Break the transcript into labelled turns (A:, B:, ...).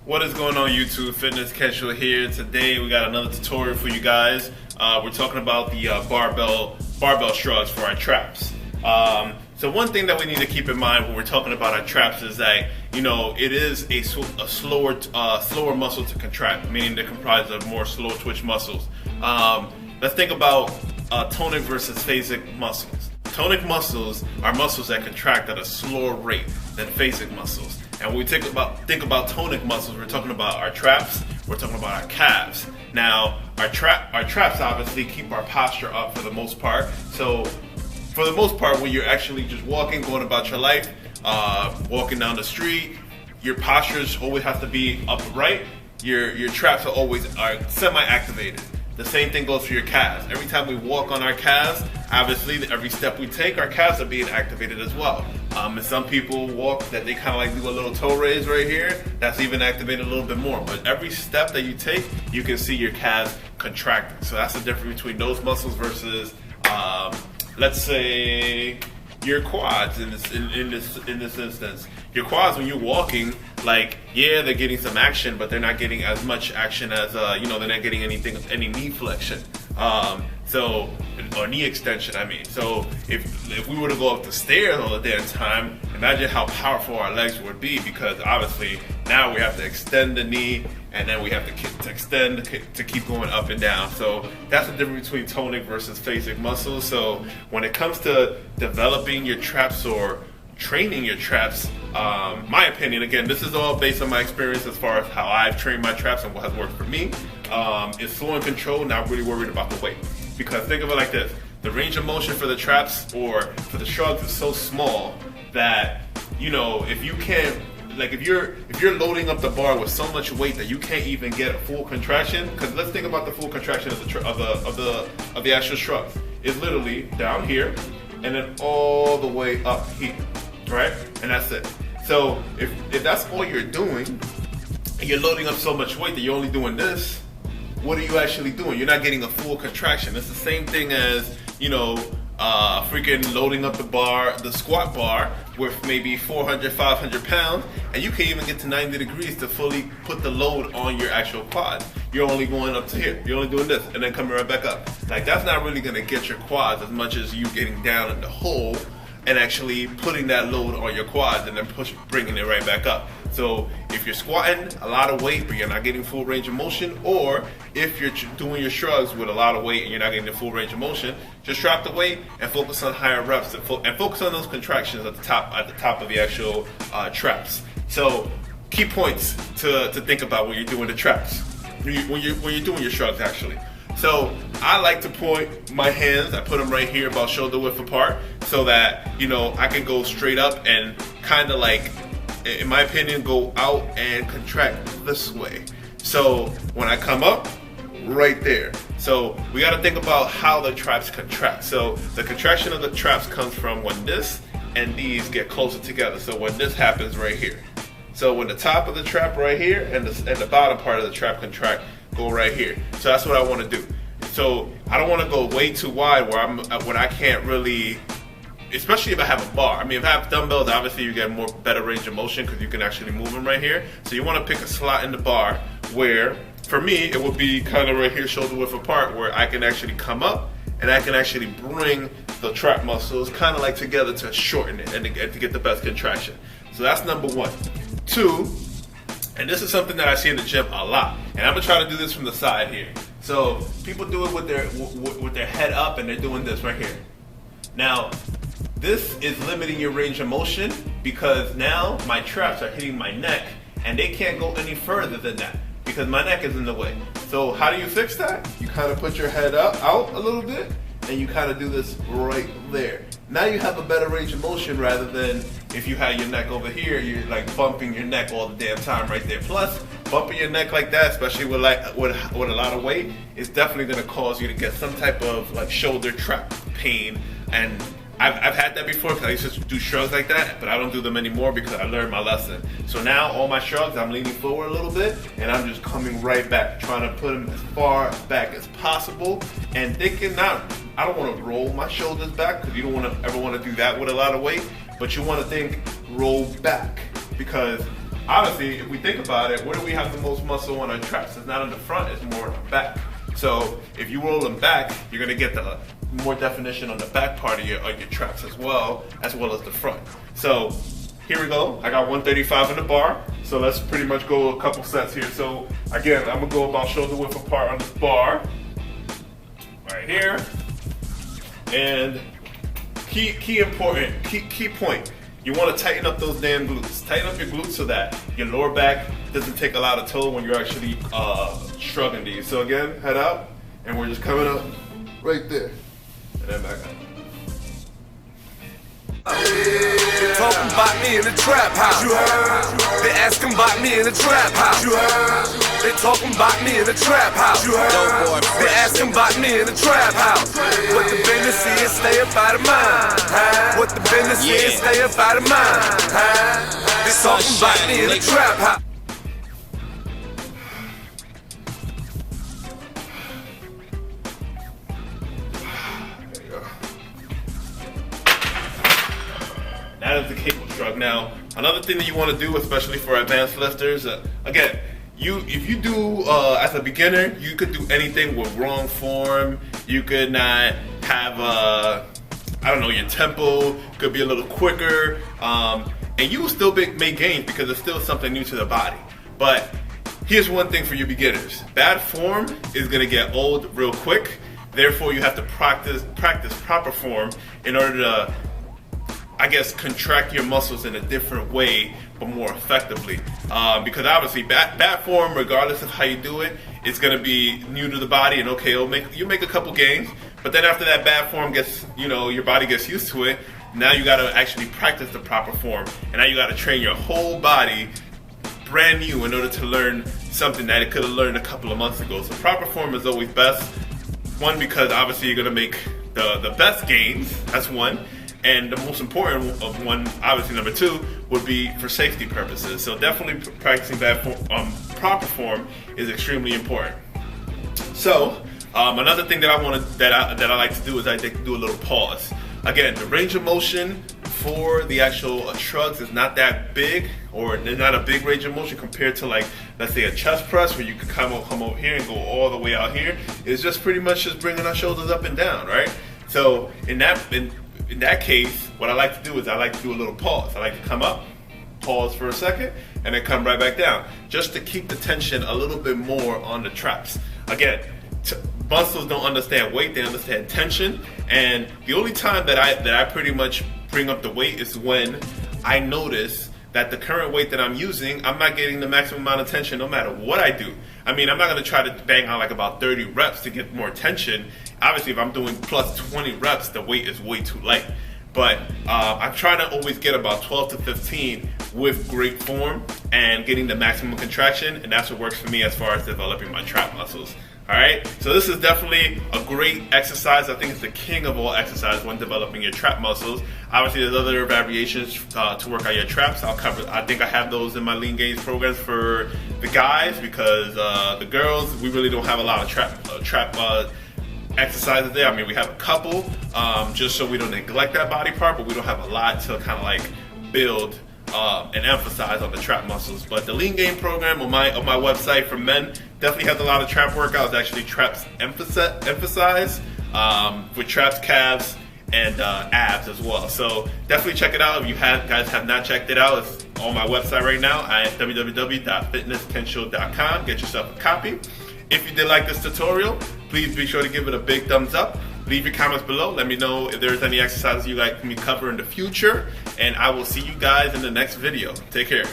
A: What is going on YouTube? FitnessKensho here. Today we got another tutorial for you guys. We're talking about the barbell shrugs for our traps. So one thing that we need to keep in mind when we're talking about our traps is that, you know, it is a slower muscle to contract, meaning they're comprised of more slow twitch muscles. Let's think about tonic versus phasic muscles. Tonic muscles are muscles that contract at a slower rate than phasic muscles. And when we think about tonic muscles, we're talking about our traps, we're talking about our calves. Now, our traps obviously keep our posture up for the most part. So, for the most part, when you're actually just walking, going about your life, walking down the street, your postures always have to be upright. Your traps are semi-activated. The same thing goes for your calves. Every time we walk on our calves, obviously every step we take, our calves are being activated as well. And some people walk that they kind of like do a little toe raise right here. That's even activated a little bit more. But every step that you take, you can see your calves contracting. So that's the difference between those muscles versus, let's say, your quads in this instance. Your quads, when you're walking, like, yeah, they're getting some action, but they're not getting as much action as they're not getting any knee flexion, or knee extension. I mean, so if we were to go up the stairs all the damn time, imagine how powerful our legs would be, because obviously now we have to extend the knee, and then we have to extend to keep going up and down. So that's the difference between tonic versus phasic muscles. So when it comes to developing your traps or training your traps, my opinion, again, this is all based on my experience as far as how I've trained my traps and what has worked for me, is slow and controlled, not really worried about the weight. Because think of it like this: the range of motion for the traps or for the shrugs is so small that, you know, if you can't, like, if you're loading up the bar with so much weight that you can't even get a full contraction, because let's think about the full contraction of the actual shrugs. It's literally down here and then all the way up here, right? And that's it. So if that's all you're doing, and you're loading up so much weight that you're only doing this, what are you actually doing? You're not getting a full contraction. It's the same thing as, you know, freaking loading up the squat bar with maybe 400, 500 pounds, and you can't even get to 90 degrees to fully put the load on your actual quads. You're only going up to here. You're only doing this and then coming right back up. Like, that's not really gonna get your quads as much as you getting down in the hole and actually putting that load on your quads and then bringing it right back up. So if you're squatting a lot of weight but you're not getting full range of motion, or if you're doing your shrugs with a lot of weight and you're not getting the full range of motion, just drop the weight and focus on higher reps and focus on those contractions at the top of the actual traps. So key points to think about when you're doing the traps, when you're doing your shrugs actually. So I like to point my hands, I put them right here about shoulder width apart, so that, you know, I can go straight up and kind of, like, in my opinion, go out and contract this way. So when I come up, right there. So we got to think about how the traps contract. So the contraction of the traps comes from when this and these get closer together. So when this happens right here. So when the top of the trap right here and the bottom part of the trap contract, go right here. So that's what I want to do. So I don't want to go way too wide where I can't really, especially if I have a bar. I mean, if I have dumbbells, obviously you get better range of motion because you can actually move them right here. So you want to pick a slot in the bar where, for me, it would be kind of right here, shoulder width apart, where I can actually come up and I can actually bring the trap muscles kind of like together to shorten it and to get the best contraction. So that's number one. Two, and this is something that I see in the gym a lot, and I'm gonna try to do this from the side here. So people do it with their head up, and they're doing this right here. Now, this is limiting your range of motion because now my traps are hitting my neck, and they can't go any further than that because my neck is in the way. So how do you fix that? You kind of put your head out a little bit, and you kind of do this right there. Now you have a better range of motion rather than if you had your neck over here, you're like bumping your neck all the damn time right there. Plus, bumping your neck like that, especially with a lot of weight, is definitely going to cause you to get some type of like shoulder trap pain. And I've had that before because I used to do shrugs like that, but I don't do them anymore because I learned my lesson. So now all my shrugs, I'm leaning forward a little bit and I'm just coming right back, trying to put them as far back as possible and thinking I don't want to roll my shoulders back because you don't ever want to do that with a lot of weight, but you want to think roll back, because obviously, if we think about it, where do we have the most muscle on our traps? It's not on the front, it's more on the back. So if you roll them back, you're gonna get the more definition on the back part of your traps as well as the front. So here we go. I got 135 in the bar. So let's pretty much go a couple sets here. So again, I'm gonna go about shoulder width apart on this bar, right here. And key point. You want to tighten up those damn glutes. Tighten up your glutes so that your lower back doesn't take a lot of toll when you're actually shrugging these. So again, head out, and we're just coming up right there, and then back up.
B: They talking about me in the trap house. You heard? They asking about me in the trap house. You heard? They talking about me in the trap house. You heard? They asking about me in the trap house. What the business is, stay up out of mine. What the business is, stay up out of mine. They talking about me in the trap house.
A: That is the cable shrug. Now, another thing that you want to do, especially for advanced lifters, again, if you do as a beginner, you could do anything with wrong form. You could not have I don't know, your tempo could be a little quicker, and you will still make gains because it's still something new to the body. But here's one thing for you beginners: bad form is gonna get old real quick. Therefore, you have to practice proper form in order to, I guess, contract your muscles in a different way, but more effectively. Because obviously, bad form, regardless of how you do it, it's gonna be new to the body, and okay, you make a couple gains, but then after that bad form gets, your body gets used to it. Now you gotta actually practice the proper form, and now you gotta train your whole body brand new in order to learn something that it could have learned a couple of months ago. So proper form is always best. One, because obviously you're gonna make the best gains. That's one. And the most important one, obviously number two, would be for safety purposes. So definitely practicing proper form is extremely important. So another thing that I like to do is I do a little pause. Again, the range of motion for the actual shrugs is not that big, or there's not a big range of motion compared to, like, let's say a chest press where you can come over here and go all the way out here. It's just pretty much just bringing our shoulders up and down, right? So in that case, what I like to do is I like to do a little pause. I like to come up, pause for a second, and then come right back down, just to keep the tension a little bit more on the traps. Again, muscles don't understand weight, they understand tension, and the only time that I pretty much bring up the weight is when I notice that the current weight that I'm using, I'm not getting the maximum amount of tension no matter what I do. I mean, I'm not gonna try to bang out like about 30 reps to get more tension. Obviously, if I'm doing plus 20 reps, the weight is way too light. But I'm trying to always get about 12 to 15 with great form and getting the maximum contraction, and that's what works for me as far as developing my trap muscles. All right, so this is definitely a great exercise. I think it's the king of all exercise when developing your trap muscles. Obviously, there's other variations to work out your traps. I think I have those in my lean gains programs for the guys, because the girls, we really don't have a lot of trap exercises there. I mean, we have a couple, just so we don't neglect that body part, but we don't have a lot to kind of like build and emphasize on the trap muscles. But the lean gain program on my website for men definitely has a lot of trap workouts. Actually, traps emphasize with traps, calves, and abs as well. So definitely check it out if you guys have not checked it out. It's on my website right now at www.fitnesskensho.com. Get yourself a copy. If you did like this tutorial, please be sure to give it a big thumbs up. Leave your comments below. Let me know if there's any exercises you'd like me to cover in the future. And I will see you guys in the next video. Take care.